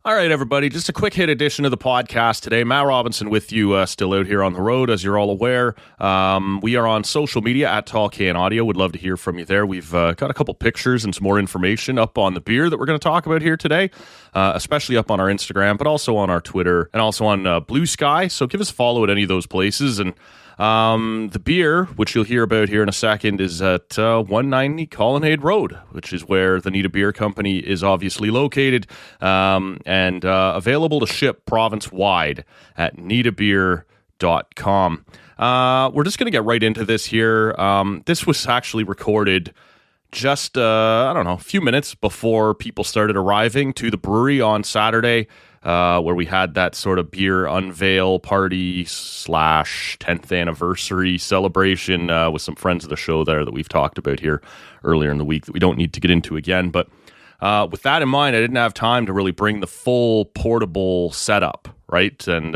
All right, everybody, just a quick hit edition of the podcast today. Matt Robinson with you, still out here on the road, as you're all aware. We are on social media at Tall Can Audio. Would love to hear from you there. We've got a couple pictures and some more information up on the beer that we're going to talk about here today, especially up on our Instagram, but also on our Twitter and also on Blue Sky. So give us a follow at any of those places. And the beer, which you'll hear about here in a second, is at 190 Colonnade Road, which is where the Nita Beer Company is obviously located, and available to ship province-wide at nitabeer.com. We're just going to get right into this here. This was actually recorded just, a few minutes before people started arriving to the brewery on Saturday, where we had that sort of beer unveil party / 10th anniversary celebration with some friends of the show there that we've talked about here earlier in the week that we don't need to get into again. But with that in mind, I didn't have time to really bring the full portable setup, right? And,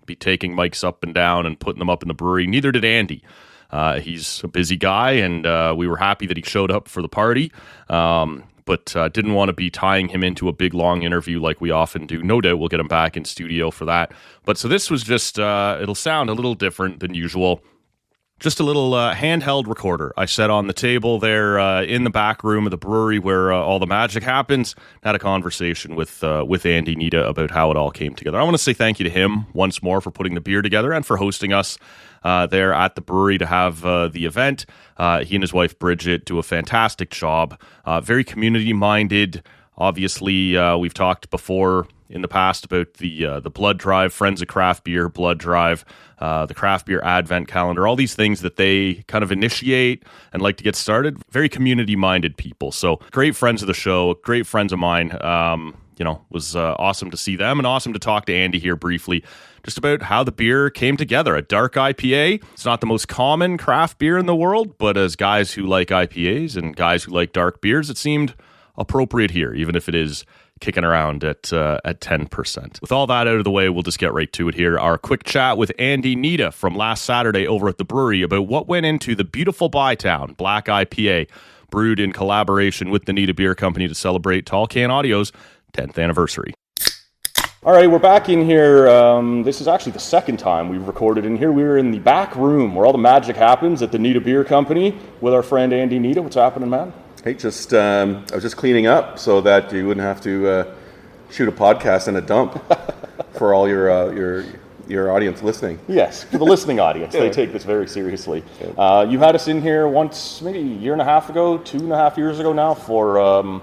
be taking mics up and down and putting them up in the brewery. Neither did Andy. He's a busy guy, and we were happy that he showed up for the party. But didn't want to be tying him into a big, long interview like we often do. No doubt we'll get him back in studio for that. But so this was just, it'll sound a little different than usual. Just a little handheld recorder I set on the table there in the back room of the brewery where all the magic happens. Had a conversation with Andy Nita about how it all came together. I want to say thank you to him once more for putting the beer together and for hosting us there at the brewery to have the event. He and his wife Bridget do a fantastic job. Very community-minded. Obviously, we've talked before in the past about the blood drive, Friends of Craft Beer blood drive, the craft beer advent calendar, all these things that they kind of initiate and like to get started. Very community-minded people. So great friends of the show, great friends of mine. Was awesome to see them and awesome to talk to Andy here briefly just about how the beer came together. A dark IPA. It's not the most common craft beer in the world, but as guys who like IPAs and guys who like dark beers, it seemed appropriate here, even if it is kicking around at 10%. With all that out of the way, we'll just get right to it here. Our quick chat with Andy Nita from last Saturday over at the brewery about what went into the beautiful Bytown Black IPA, brewed in collaboration with the Nita Beer Company to celebrate Tall Can Audio's 10th anniversary. All right, we're back in here. This is actually the second time we've recorded in here. We were in the back room where all the magic happens at the Nita Beer Company with our friend Andy Nita. What's happening, man? Hey, I was just cleaning up so that you wouldn't have to shoot a podcast in a dump for all your audience listening. Yes, for the listening audience. They take this very seriously. You had us in here once, maybe a year and a half ago, 2.5 years ago now, for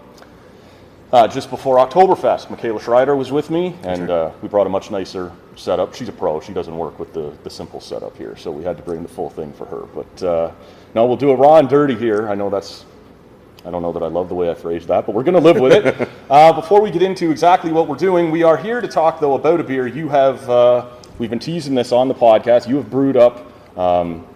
just before Oktoberfest. Michaela Schreider was with me, and we brought a much nicer setup. She's a pro. She doesn't work with the simple setup here, so we had to bring the full thing for her. But no, we'll do it raw and dirty here. I don't know that I love the way I phrased that, but we're going to live with it. Before we get into exactly what we're doing, we are here to talk, though, about a beer. You have, we've been teasing this on the podcast. You have brewed up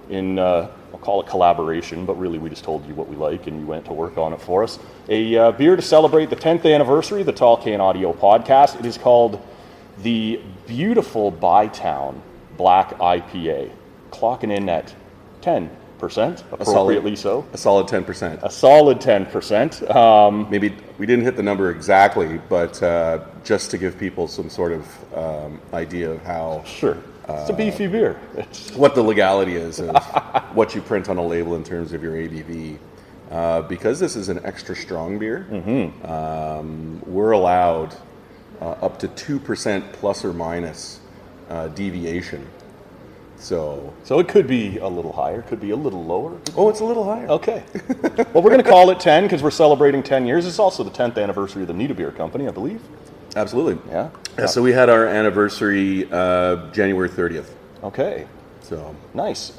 in, I'll call it collaboration, but really we just told you what we like and you went to work on it for us. A beer to celebrate the 10th anniversary of the Tall Can Audio podcast. It is called the beautiful Bytown Black IPA, clocking in at 10%, appropriately so. A solid 10%. A solid 10%. Maybe we didn't hit the number exactly, but just to give people some sort of idea of how... Sure. It's a beefy beer. What the legality is of what you print on a label in terms of your ABV. Because this is an extra strong beer, we're allowed up to 2% plus or minus deviation. So it could be a little higher, could be a little lower. Oh, it's a little higher. Okay. Well, we're going to call it 10 because we're celebrating 10 years. It's also the 10th anniversary of the Nita Beer Company, I believe. Absolutely. Yeah. So we had our anniversary January 30th. Okay. So nice.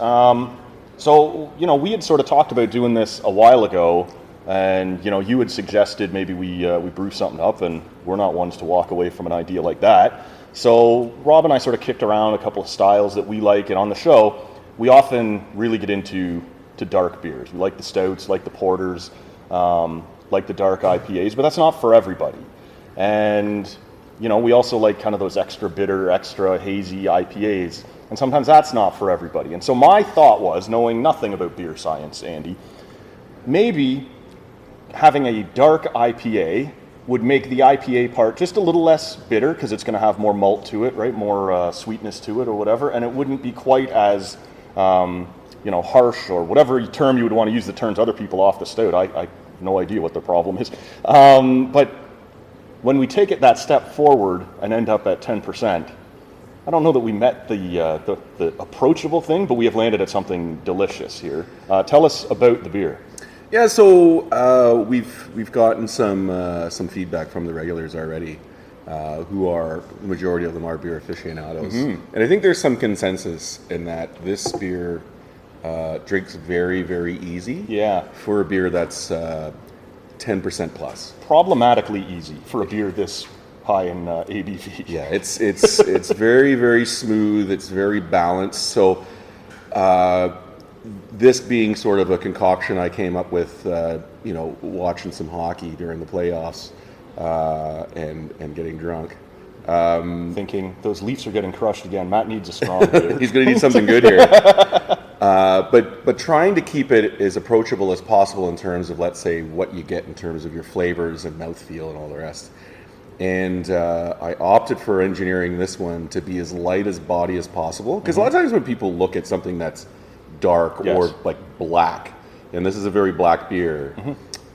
So, we had sort of talked about doing this a while ago, and, you had suggested maybe we brew something up, and we're not ones to walk away from an idea like that. So Rob and I sort of kicked around a couple of styles that we like, and on the show, we often really get into dark beers. We like the stouts, like the porters, like the dark IPAs, but that's not for everybody. And, we also like kind of those extra bitter, extra hazy IPAs, and sometimes that's not for everybody. And so my thought was, knowing nothing about beer science, Andy, maybe having a dark IPA, would make the IPA part just a little less bitter because it's going to have more malt to it, right? More sweetness to it or whatever, and it wouldn't be quite as harsh or whatever term you would want to use that turns other people off the stout. I have no idea what the problem is, but when we take it that step forward and end up at 10%, I don't know that we met the approachable thing, but we have landed at something delicious here. Tell us about the beer. Yeah, so we've gotten some feedback from the regulars already, who are, the majority of them are beer aficionados. Mm-hmm. And I think there's some consensus in that this beer drinks very, very easy. Yeah. For a beer that's 10% plus. Problematically easy for a beer this high in ABV. Yeah, it's very, very smooth. It's very balanced. So this being sort of a concoction I came up with, watching some hockey during the playoffs and getting drunk. Thinking those Leafs are getting crushed again. Matt needs a strong beer. He's going to need something good here. But trying to keep it as approachable as possible in terms of, let's say, what you get in terms of your flavors and mouthfeel and all the rest. And I opted for engineering this one to be as light as body as possible. Because a lot of times when people look at something that's dark or like black, and this is a very black beer,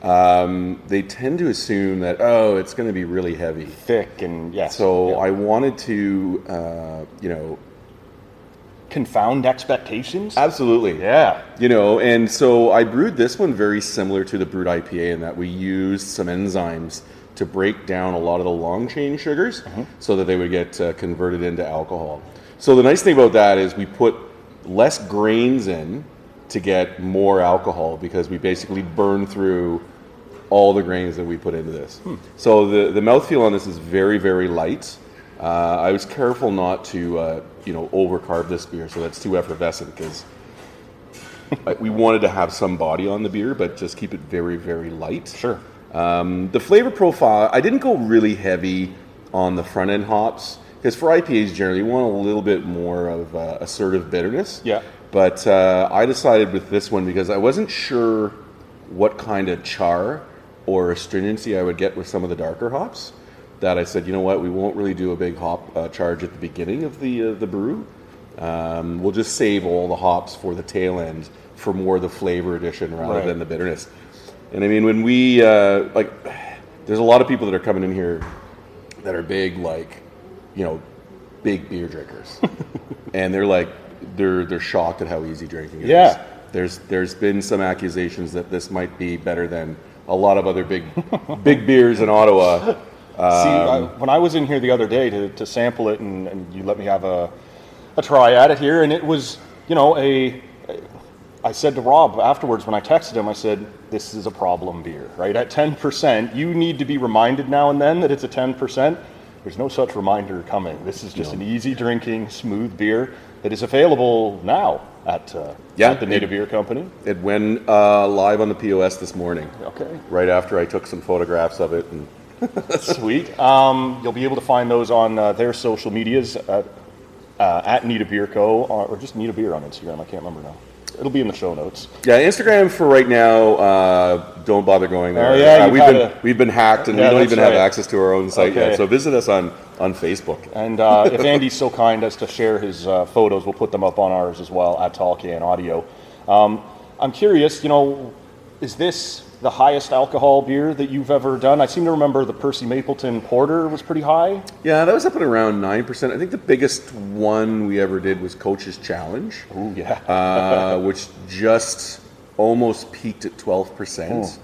they tend to assume that, it's going to be really heavy. Thick and, yes. So I wanted to, confound expectations? Absolutely. Yeah. And so I brewed this one very similar to the brewed IPA in that we used some enzymes to break down a lot of the long chain sugars so that they would get converted into alcohol. So the nice thing about that is we put less grains in to get more alcohol because we basically burn through all the grains that we put into this. So the mouthfeel on this is very, very light. I was careful not to overcarb this beer so that's too effervescent because we wanted to have some body on the beer but just keep it very, very light. Sure. The flavor profile, I didn't go really heavy on the front end hops because for IPAs generally you want a little bit more of assertive bitterness. Yeah. But I decided with this one because I wasn't sure what kind of char or astringency I would get with some of the darker hops. That I said, you know what, we won't really do a big hop charge at the beginning of the brew. We'll just save all the hops for the tail end for more of the flavor addition rather than the bitterness. And I mean, when we, there's a lot of people that are coming in here that are big, big beer drinkers. And they're shocked at how easy drinking it is. There's been some accusations that this might be better than a lot of other big beers in Ottawa. When I was in here the other day to sample it and you let me have a try at it here, and it was, I said to Rob afterwards when I texted him, I said, this is a problem beer, right? At 10%, you need to be reminded now and then that it's a 10%. There's no such reminder coming. This is just an easy drinking, smooth beer that is available now at the Nita Beer Company. It went live on the POS this morning. Okay. Right after I took some photographs of it. And Sweet. You'll be able to find those on their social medias at Nita Beer Co. or just Nita Beer on Instagram. I can't remember now. It'll be in the show notes. Yeah, Instagram for right now, don't bother going there. Oh, yeah, we've been hacked and we don't even have access to our own site yet. So visit us on Facebook. And if Andy's so kind as to share his photos, we'll put them up on ours as well at Tall Can Audio. I'm curious, is this the highest alcohol beer that you've ever done? I seem to remember the Percy Mapleton Porter was pretty high. Yeah, that was up at around 9%. I think the biggest one we ever did was Coach's Challenge. Ooh, yeah. Which just almost peaked at 12%.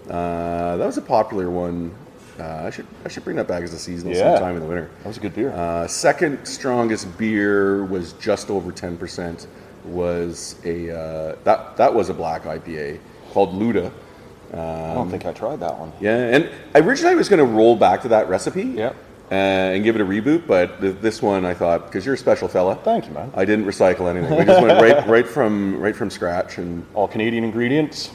That was a popular one. I should bring that back as a seasonal sometime in the winter. That was a good beer. Second strongest beer was just over 10%. Was that was a black IPA called Luda. I don't think I tried that one. Yeah, and originally I was going to roll back to that recipe and give it a reboot, but this one I thought, because you're a special fella. Thank you, man. I didn't recycle anything. We just went right from scratch. And all Canadian ingredients?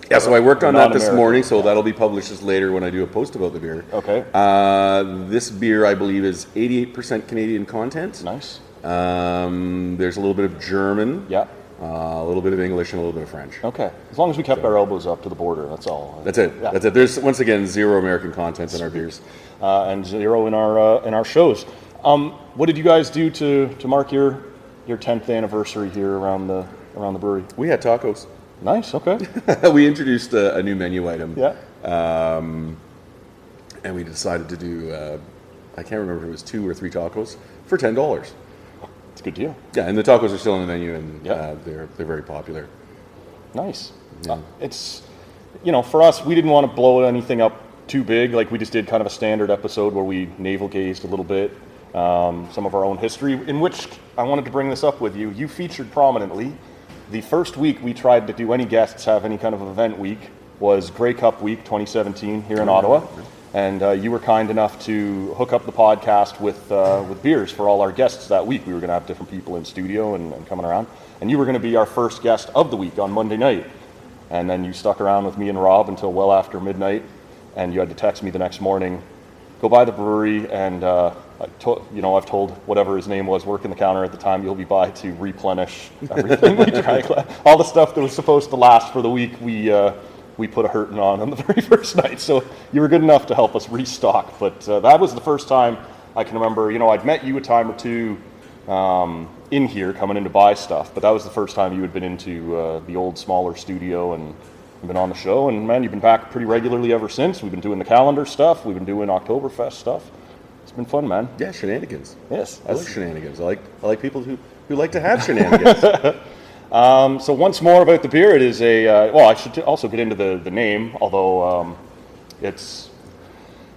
Yeah, so I worked on that this morning, so that'll be published just later when I do a post about the beer. Okay. This beer, I believe, is 88% Canadian content. Nice. There's a little bit of German. Yeah. a little bit of English, and a little bit of French. Okay. As long as we kept our elbows up to the border, that's all. That's it. Yeah. That's it. There's, once again, zero American content in our beers. And zero in our shows. What did you guys do to mark your 10th anniversary here around the brewery? We had tacos. Nice. Okay. We introduced a new menu item. Yeah. And we decided to do, I can't remember if it was 2 or 3 tacos for $10. It's a good deal. Yeah, and the tacos are still on the menu, and Yeah. they're very popular. Nice. Yeah. It's, for us, we didn't want to blow anything up too big. Like, we just did kind of a standard episode where we navel gazed a little bit, some of our own history, in which I wanted to bring this up with you. You featured prominently. The first week we tried to do any guests have any kind of event week was Grey Cup Week 2017 here in Ottawa. And you were kind enough to hook up the podcast with beers for all our guests that week. We were going to have different people in studio and coming around. And you were going to be our first guest of the week on Monday night. And then you stuck around with me and Rob until well after midnight. And you had to text me the next morning, go by the brewery, and I've told whatever his name was working the counter at the time, you'll be by to replenish everything we drank. All the stuff that was supposed to last for the week, we put a hurting on the very first night. So you were good enough to help us restock. But that was the first time I can remember, I'd met you a time or two in here coming in to buy stuff, but that was the first time you had been into the old smaller studio and been on the show. And man, you've been back pretty regularly ever since. We've been doing the calendar stuff. We've been doing Oktoberfest stuff. It's been fun, man. Yeah, shenanigans. Yes. I like shenanigans. I like people who like to have shenanigans. So once more about the beer, it is I should also get into the name, although it's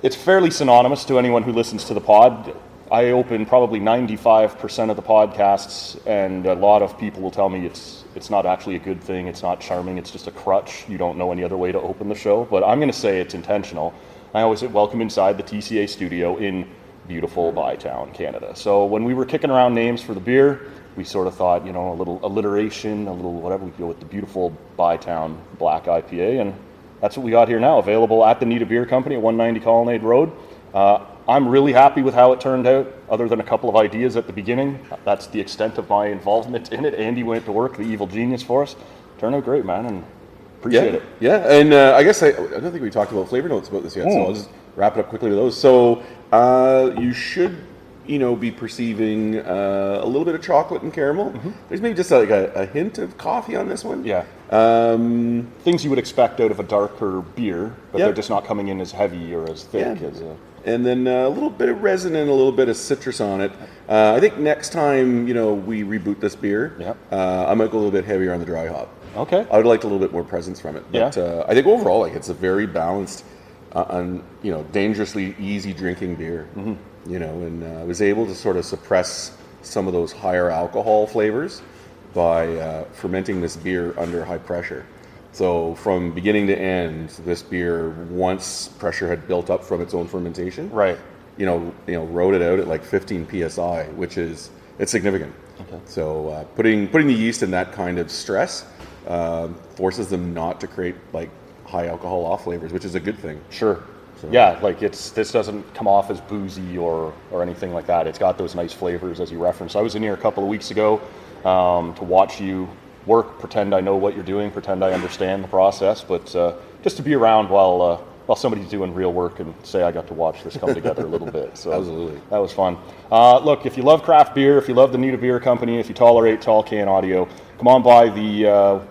fairly synonymous to anyone who listens to the pod. I open probably 95% of the podcasts, and a lot of people will tell me it's not actually a good thing, it's not charming, it's just a crutch. You don't know any other way to open the show, but I'm going to say it's intentional. I always say welcome inside the TCA studio in beautiful Bytown, Canada. So when we were kicking around names for the beer, we sort of thought, a little alliteration, a little whatever, we could go with the beautiful Bytown Black IPA, and that's what we got here now, available at the Nita Beer Company at 190 Colonnade Road. I'm really happy with how it turned out, other than a couple of ideas at the beginning. That's the extent of my involvement in it. Andy went to work, the evil genius, for us. Turned out great, man, and appreciate it. Yeah, and I guess I don't think we talked about flavor notes about this yet, so I'll just wrap it up quickly with those. So you should, be perceiving a little bit of chocolate and caramel. Mm-hmm. There's maybe just like a hint of coffee on this one. Yeah. Things you would expect out of a darker beer, but they're just not coming in as heavy or as thick as a... And then a little bit of resin and a little bit of citrus on it. I think next time, we reboot this beer, I might go a little bit heavier on the dry hop. Okay. I would like a little bit more presence from it. But I think overall, it's a very balanced, dangerously easy drinking beer. Mm-hmm. And I was able to sort of suppress some of those higher alcohol flavors by fermenting this beer under high pressure. So from beginning to end, this beer, once pressure had built up from its own fermentation, right? Wrote it out at like 15 psi, which it's significant. Okay. So putting the yeast in that kind of stress forces them not to create like high alcohol off flavors, which is a good thing. Sure. So. Yeah, this doesn't come off as boozy or anything like that. It's got those nice flavors as you referenced. I was in here a couple of weeks ago to watch you work, pretend I know what you're doing, pretend I understand the process, but just to be around while somebody's doing real work and say I got to watch this come together a little bit. So absolutely. That was fun. Look, if you love craft beer, if you love the Nita Beer Company, if you tolerate tall can audio, come on by the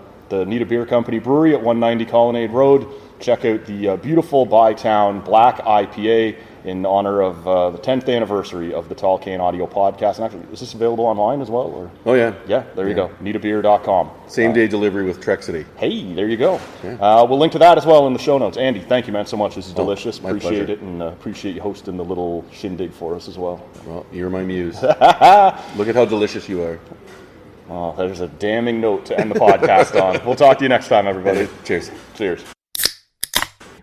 Nita Beer Company Brewery at 190 Colonnade Road. Check out the beautiful Bytown Black IPA in honor of the 10th anniversary of the Tall Can Audio podcast. And actually, is this available online as well? Or? Oh, yeah. Yeah, there you go. NitaBeer.com. Same day delivery with Trek City. Hey, there you go. Yeah. We'll link to that as well in the show notes. Andy, thank you, man, so much. This is delicious. Appreciate pleasure. It, and appreciate you hosting the little shindig for us as well. Well, you're my muse. Look at how delicious you are. Oh, there's a damning note to end the podcast on. We'll talk to you next time, everybody. Cheers. Cheers.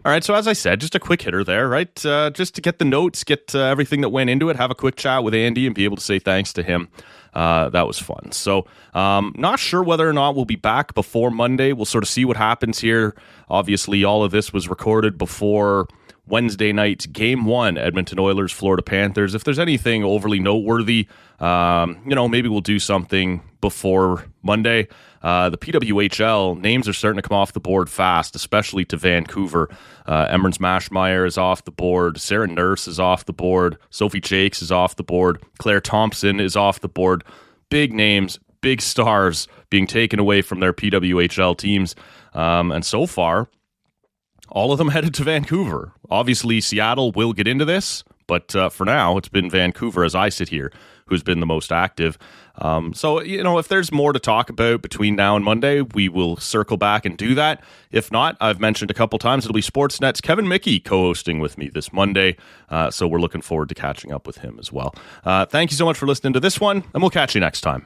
All right, so as I said, just a quick hitter there, right? Just to get the notes, get everything that went into it, have a quick chat with Andy and be able to say thanks to him. That was fun. So not sure whether or not we'll be back before Monday. We'll sort of see what happens here. Obviously, all of this was recorded before Wednesday night, Game 1, Edmonton Oilers, Florida Panthers. If there's anything overly noteworthy, maybe we'll do something before Monday. The PWHL names are starting to come off the board fast, especially to Vancouver. Emrans Mashmeyer is off the board. Sarah Nurse is off the board. Sophie Jakes is off the board. Claire Thompson is off the board. Big names, big stars being taken away from their PWHL teams. And so far, all of them headed to Vancouver. Obviously, Seattle will get into this, but for now, it's been Vancouver, as I sit here, who's been the most active. So, if there's more to talk about between now and Monday, we will circle back and do that. If not, I've mentioned a couple times, it'll be Sportsnet's Kevin Mickey co-hosting with me this Monday. So we're looking forward to catching up with him as well. Thank you so much for listening to this one, and we'll catch you next time.